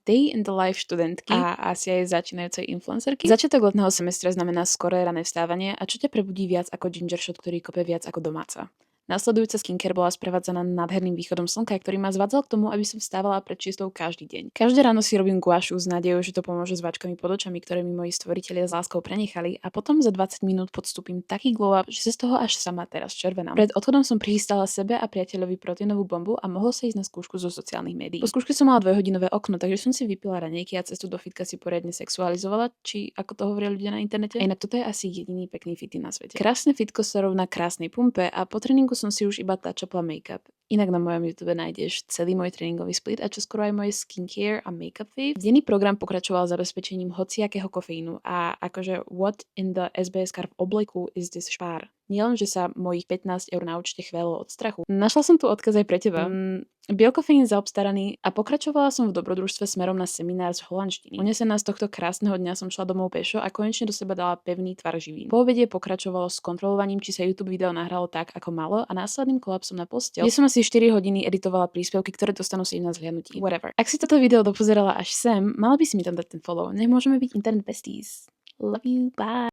day in the life študentky a asi aj začínajúcej influencerky. Začiatok letného semestra znamená skoré rané vstávanie a čo ťa prebudí viac ako ginger shot, ktorý kope viac ako domáca. Nasledujúca skincare bola sprevádzaná nádherným východom slnka, ktorý ma zvádzal k tomu, aby som vstávala pred 6 každý deň. Každé ráno si robím guašu s nádejou, že to pomôže s váčkami pod očami, ktoré mi moji stvoritelia s láskou prenechali, a potom za 20 minút podstúpim taký glow up, že sa z toho až sama teraz červenám. Pred odchodom som prichystala sebe a priateľovi proteínovú bombu a mohol sa ísť na skúšku zo sociálnych médií. Po skúške som mala 2-hodinové okno, takže som si vypila raňajky a cestu do fitka si poriadne sexualizovala, či ako to hovoria ľudia na internete. A inak toto je asi jediný pekný fity na svete. Krásne fitko sa rovná krásnej pumpe a po tréningu som si už iba touch-upla make-up. Inak na mojom YouTube nájdeš celý môj tréningový split a čoskoro aj moje skincare a make-up fave. Denný program pokračoval zabezpečením hociakého kofeínu a akože what in the SBS car v obleku is this špár. Nielen, že sa mojich 15 eur na účte chvelo od strachu. Našla som tu odkaz aj pre teba. Biokofeín zaobstaraný a pokračovala som v dobrodružstve smerom na seminár z holandštiny. Unesená z tohto krásneho dňa som šla domov pešo a konečne do seba dala pevný tvar živín. Po obede pokračovalo s kontrolovaním, či sa YouTube video nahralo tak, ako malo, a následným kolapsom na posteľ, kde som asi 4 hodiny editovala príspevky, ktoré dostanú si na zhliadnutí. Whatever. Ak si toto video dopozerala až sem, mala by si mi tam dať ten follow. Nech môžeme byť internet besties. Love you, bye.